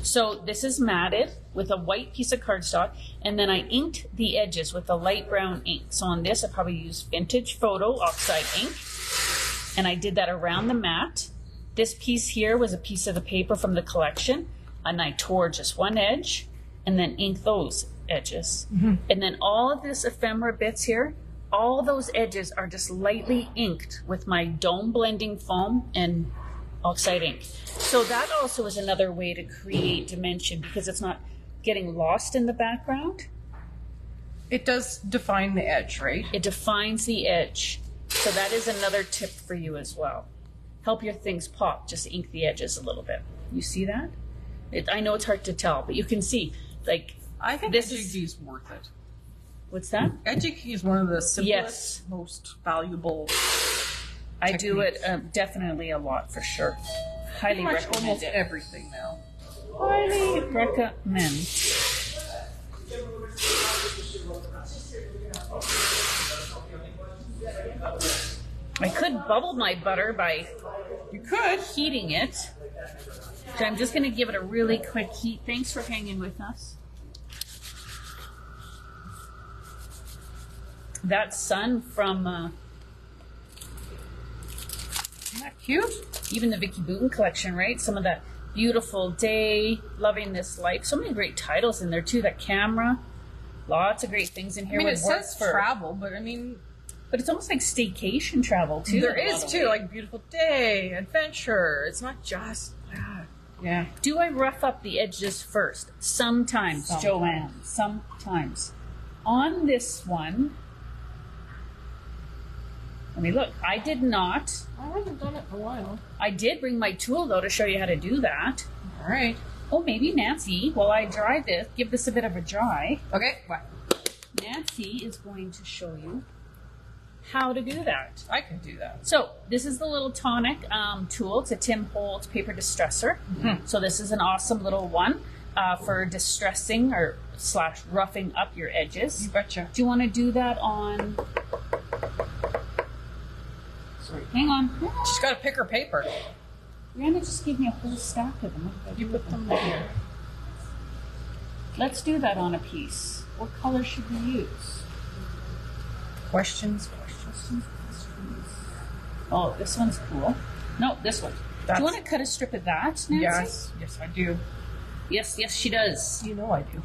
So this is matted with a white piece of cardstock, and then I inked the edges with a light brown ink. So on this, I probably used Vintage Photo Oxide ink, and I did that around the mat. This piece here was a piece of the paper from the collection, and I tore just one edge and then inked those edges. Mm-hmm. And then all of this ephemera bits here, all those edges are just lightly inked with my dome blending foam and oxide ink. So that also is another way to create dimension because it's not getting lost in the background. It does define the edge, right? It defines the edge. So that is another tip for you as well. Help your things pop, just ink the edges a little bit. You see that? I know it's hard to tell, but you can see, like, I think Edgy is worth it. What's that? Edgy is one of the simplest, yes, most valuable I do it definitely a lot for sure. Highly recommend almost it. Everything now. Highly recommend. I could bubble my butter by heating it. So I'm just going to give it a really quick heat. Thanks for hanging with us. That sun from Isn't that cute? Even the Vicky Booten collection, right? Some of that beautiful day, loving this life. So many great titles in there too. That camera, lots of great things in here. I mean, it says travel, but I mean, but it's almost like staycation travel too. There is too, like beautiful day, adventure. It's not just that. Yeah. Do I rough up the edges first? Sometimes, Joanne. Sometimes. On this one. Let me look. I did not. I haven't done it in a while. I did bring my tool, though, to show you how to do that. All right. Oh, maybe Nancy, while I dry this, give this a bit of a dry. Okay. What? Nancy is going to show you how to do that. I can do that. So this is the little tonic tool. It's a Tim Holtz paper distressor. Mm-hmm. So this is an awesome little one for distressing or / roughing up your edges. You betcha. Do you want to do that on... Hang on. She's got to pick her paper. Rihanna just gave me a whole stack of them. You put them here. Let's do that on a piece. What color should we use? Questions. Oh, this one's cool. No, this one. Do you want to cut a strip of that, Nancy? Yes. Yes, I do. Yes, she does. You know I do.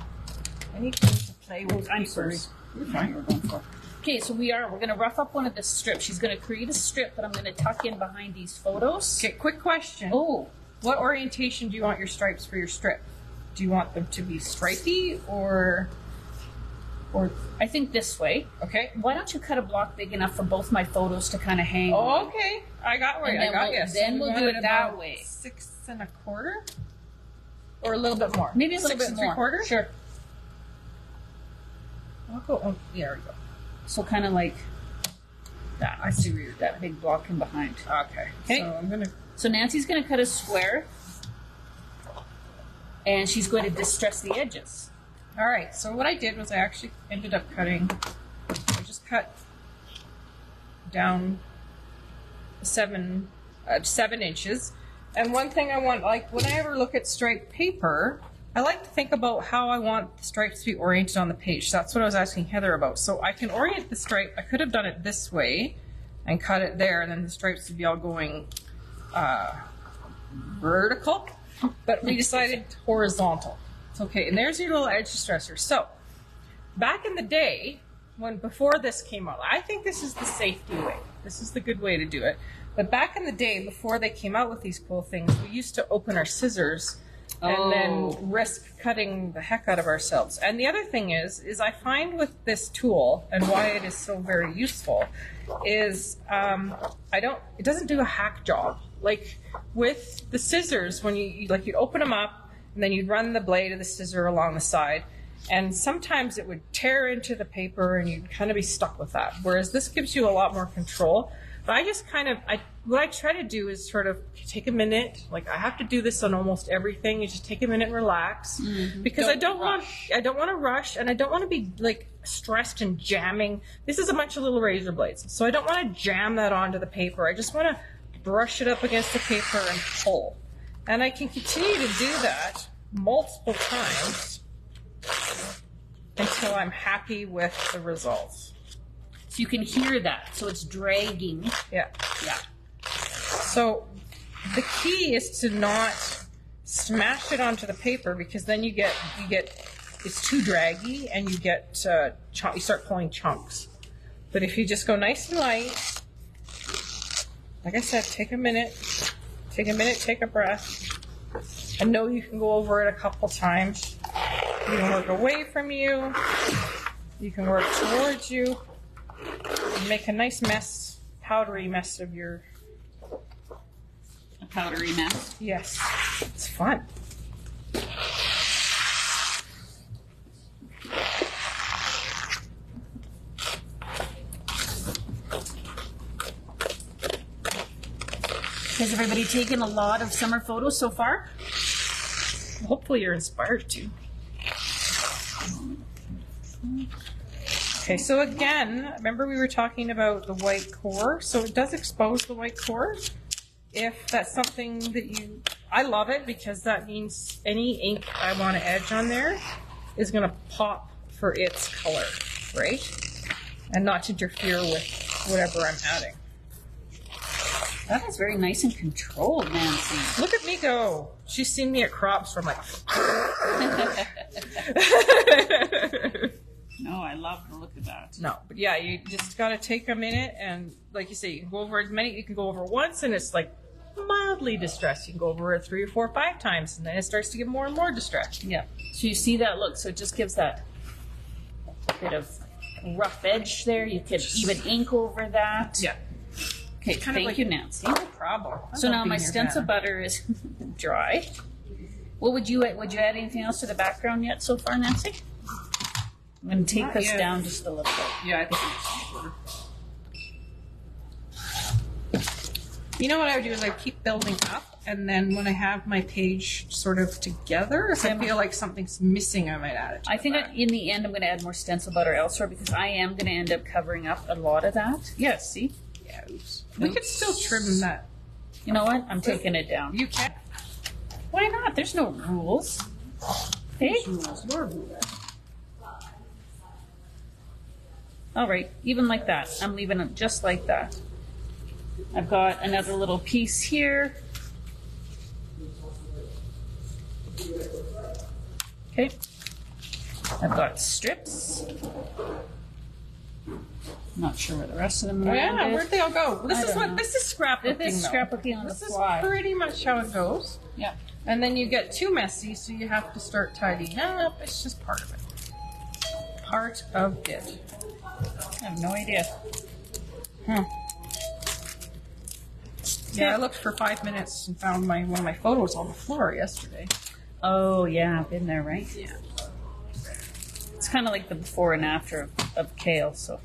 I need things to play with. I'm sorry. You're fine. We're going for. Okay, so we're going to rough up one of the strips. She's going to create a strip that I'm going to tuck in behind these photos. Okay, quick question. Oh. What orientation do you want your stripes for your strip? Do you want them to be stripy or I think this way. Okay. Why don't you cut a block big enough for both my photos to kind of hang on? on? Okay. I got you. Then we'll do it that way. 6 1/4? Or a little bit more? Maybe a little 6 bit more. 3/4? Sure. I'll go. Oh, yeah, there we go. So kind of like that. I see where you're that big block in behind. Okay. So So Nancy's gonna cut a square, and she's going to distress the edges. All right. So what I did was I actually ended up cutting. I just cut down 7 inches. And one thing I want, like when I ever look at striped paper, I like to think about how I want the stripes to be oriented on the page. That's what I was asking Heather about. So I can orient the stripe. I could have done it this way and cut it there, and then the stripes would be all going vertical. But we decided horizontal. It's okay. And there's your little edge distressor. So back in the day, before this came out, I think this is the safety way. This is the good way to do it. But back in the day, before they came out with these cool things, we used to open our scissors and then risk cutting the heck out of ourselves. And the other thing is I find with this tool, and why it is so very useful, is it doesn't do a hack job. Like with the scissors, when you'd open them up and then you'd run the blade of the scissor along the side, and sometimes it would tear into the paper and you'd kind of be stuck with that. Whereas this gives you a lot more control. But I just what I try to do is sort of take a minute. Like I have to do this on almost everything. You just take a minute and relax, because I don't want to rush, and I don't want to be like stressed and jamming. This is a bunch of little razor blades, so I don't want to jam that onto the paper. I just want to brush it up against the paper and pull, and I can continue to do that multiple times until I'm happy with the results. So you can hear that. So it's dragging. Yeah. Yeah. So the key is to not smash it onto the paper, because then you get it's too draggy and you get you start pulling chunks. But if you just go nice and light, like I said, take a minute, take a breath, and know you can go over it a couple times. You can work away from you. You can work towards you. And make a nice mess, powdery mess of your... A powdery mess. Yes. It's fun. Has everybody taken a lot of summer photos so far? Hopefully you're inspired to. Okay, so again, remember we were talking about the white core, so it does expose the white core. If that's something that I love it, because that means any ink I want to edge on there is going to pop for its color, right? And not interfere with whatever I'm adding. That is very nice and controlled, Nancy. Look at me go. She's seen me at crops from like... No, I love the look of that. No, but yeah, you just got to take a minute, and like you say, you can go over you can go over once and it's like mildly distressed. You can go over it 3 or 4 or 5 times, and then it starts to get more and more distressed. Yeah. So you see that look, so it just gives that bit of rough edge there. You could even ink over that. Yeah. Okay, thank you, Nancy. No problem. So now my stencil butter is dry. What would you add anything else to the background yet so far, Nancy? I'm going to take this down just a little bit. Yeah, I think you know what I would do is I keep building up, and then when I have my page sort of together, if I feel like something's missing, I might add it to I think in the end I'm going to add more stencil butter elsewhere, because I am going to end up covering up a lot of that. Yeah, see? Yeah, oops. We could still trim that. You know what? I'm taking it down. You can. Why not? There's no rules. Hey? All right, even like that. I'm leaving it just like that. I've got another little piece here. Okay. I've got strips. Not sure where the rest of them are. Yeah, where'd they all go? This is scrapbooking. This is scrapbooking on the fly. This is pretty much how it goes. Yeah. And then you get too messy, so you have to start tidying up. It's just part of it. Part of it. I have no idea. Yeah, I looked for 5 minutes and found one of my photos on the floor yesterday. Oh, yeah, I've been there, right? Yeah. It's kind of like the before and after of kale, so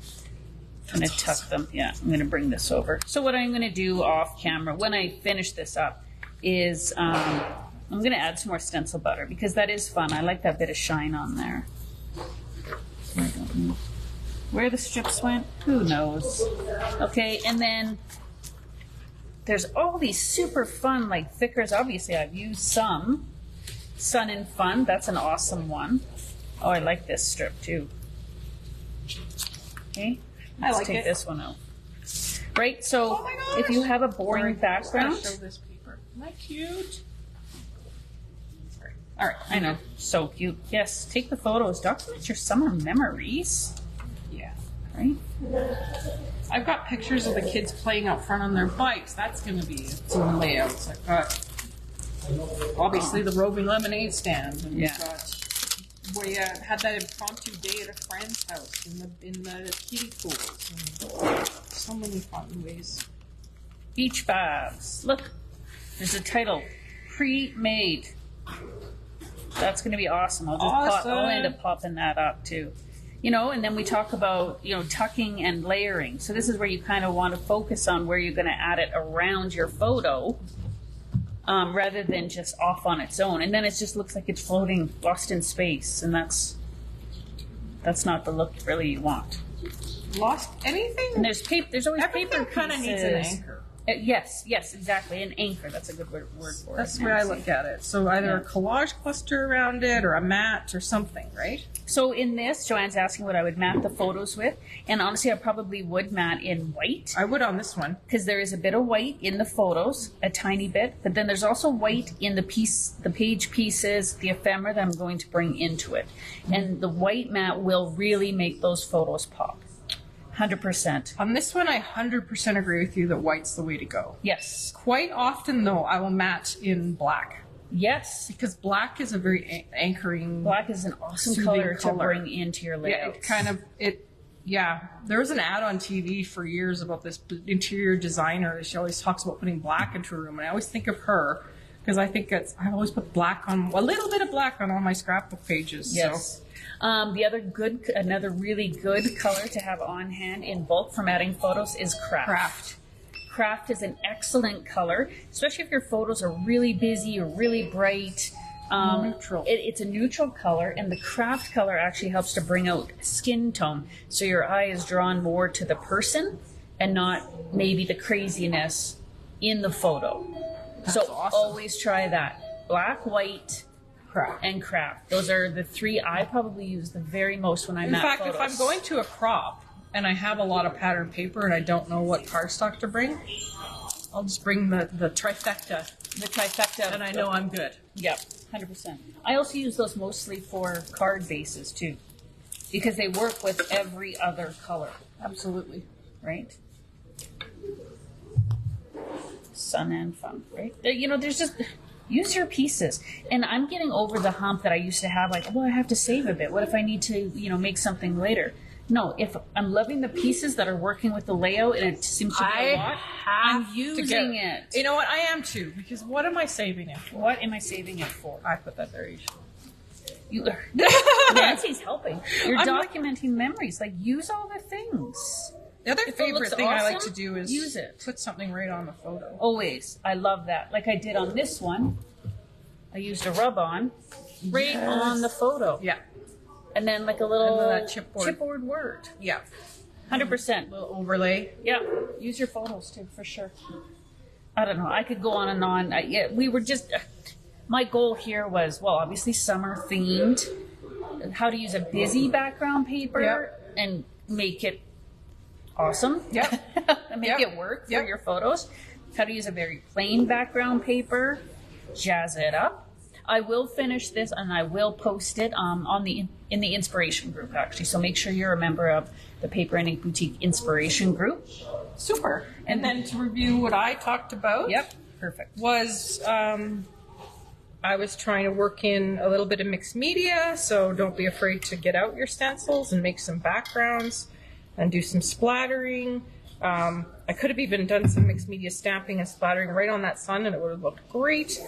I'm going to tuck them. Yeah, I'm going to bring this over. So what I'm going to do off camera when I finish this up is I'm going to add some more stencil butter, because that is fun. I like that bit of shine on there. I don't know where the strips went. Who knows? Okay, and then there's all these super fun like thickers. Obviously, I've used some. Sun and Fun. That's an awesome one. Oh, I like this strip too. Okay, let's like take it. this one out. Right, so Oh my gosh. if you have a boring I background, show this paper. Isn't that cute? all right, I know, so cute. Yes, take the photos, document your summer memories. Yeah. Right. I've got pictures of the kids playing out front on their bikes. That's going to be some layouts. I've got obviously the roving lemonade stand, and Yeah. we've got we had that impromptu day at a friend's house in the kiddie pools. And so many fun ways. Beach baths. Look, there's a title, pre-made. That's going to be awesome. I'll end up popping that up too. You know, and then we talk about, you know, tucking and layering. So this is where you kind of want to focus on where you're going to add it around your photo, rather than just off on its own. And then it just looks like it's floating, lost in space, and that's not the look really you want. Lost anything? And there's paper. There's always Everything paper kind of pieces. needs an anchor. Yes, exactly. An anchor. That's a good word for That's it. the way I look at it. So either Yeah. a collage cluster around it or a mat or something, right? So in this, Joanne's asking what I would mat the photos with, and honestly, I probably would mat in white I would on this one. because there is a bit of white in the photos, a tiny bit, but then there's also white in the page pieces, the ephemera that I'm going to bring into it, and the white mat will really make those photos pop. 100%. On this one, I 100% agree with you that white's the way to go. Yes. Quite often, though, I will mat in black Yes. because black is a very anchoring. Black is an awesome Soothing color to color. bring into your Yeah, layout. Yeah, there was an ad on TV for years about this interior designer. She always talks about putting black into a room, and I always think of her because I think I always put black on a little bit of black on all my scrapbook pages. Yes. So. Another really good color to have on hand in bulk for matting photos is craft. Craft is an excellent color, especially if your photos are really busy or really bright. Neutral. It's a neutral color, and the craft color actually helps to bring out skin tone, so your eye is drawn more to the person and not maybe the craziness in the photo. So awesome. always try that. Black, white, Craft. and craft. Those are the three I probably use the very most when I In mat fact, photos. if I'm going to a crop and I have a lot of pattern paper and I don't know what cardstock to bring, I'll just bring the trifecta, the trifecta, and I know I'm good. Yep, 100%. I also use those mostly for card bases too, because they work with every other color, Absolutely. right? Sun and Fun, right? You know, there's just use your pieces. And I'm getting over the hump that I used to have, like, well, I have to save a bit. What if I need to, make something later? No, if I'm loving the pieces that are working with the layout and it seems to be a lot, I'm using it. You know what? I am too, because what am I saving it for? What am I saving it for? I put that there. You, Nancy's helping. You're I'm documenting memories. Like, use all the things. The other If it favorite looks thing I like awesome, to do is use it. put something right on the photo. Always. I love that. Like I did on this one. I used a rub-on right on the photo. Yeah. And then like a little And then that chipboard. word. Yeah. 100%. Little overlay. Yeah. Use your photos too, for sure. I don't know. I could go on and on. We were just... my goal here was, well, obviously summer themed. How to use a busy background paper and make it awesome. Yep. And make it work for your photos. How to use a very plain background paper. Jazz it up. I will finish this and I will post it in the inspiration group actually. So make sure you're a member of the Paper and Ink Boutique inspiration group. Super. And then to review what I talked about. Yep. Perfect. Was I was trying to work in a little bit of mixed media, so don't be afraid to get out your stencils and make some backgrounds and do some splattering. I could have even done some mixed media stamping and splattering right on that sun and it would have looked great.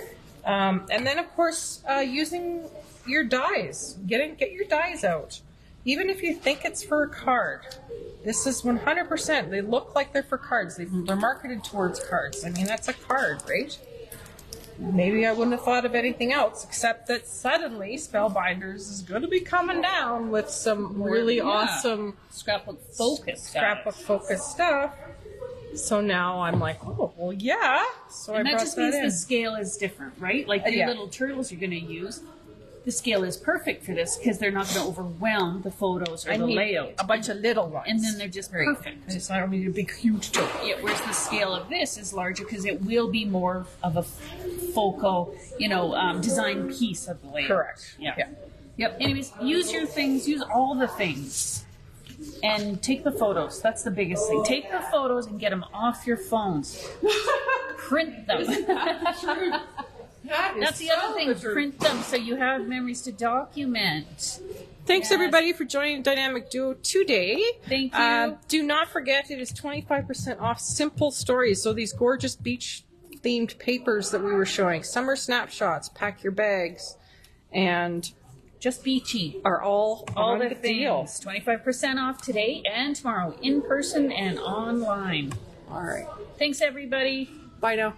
And then, of course, using your dies. Get your dies out. Even if you think it's for a card. This is 100%. They look like they're for cards. They're marketed towards cards. I mean, that's a card, right? Maybe I wouldn't have thought of anything else, except that suddenly Spellbinders is going to be coming down with some really awesome scrapbook focused focused stuff. So now I'm like, oh, Well, yeah. So And I that brought just that means in. the scale is different, right? Like the Yeah. little turtles you're going to use, the scale is perfect for this because they're not going to overwhelm the photos or I the need layout. a bunch of little ones. And then they're just perfect. I don't need a big, huge tote. Yeah, whereas the scale of this is larger because it will be more of a focal, design piece of the layout. Correct. Yeah. Yeah. Yep. Anyways, use your things. Use all the things. And take the photos. That's the biggest thing. Take the photos and get them off your phones. Print them. That's the other thing. Print them so you have memories to document. Thanks Yes. everybody for joining Dynamic Duo today. Thank you. Do not forget it is 25% off Simple Stories. So these gorgeous beach themed papers that we were showing, summer snapshots, pack your bags, and Just beachy. are all on the the deal. things. 25% off today and tomorrow, in person and online. All right. Thanks, everybody. Bye now.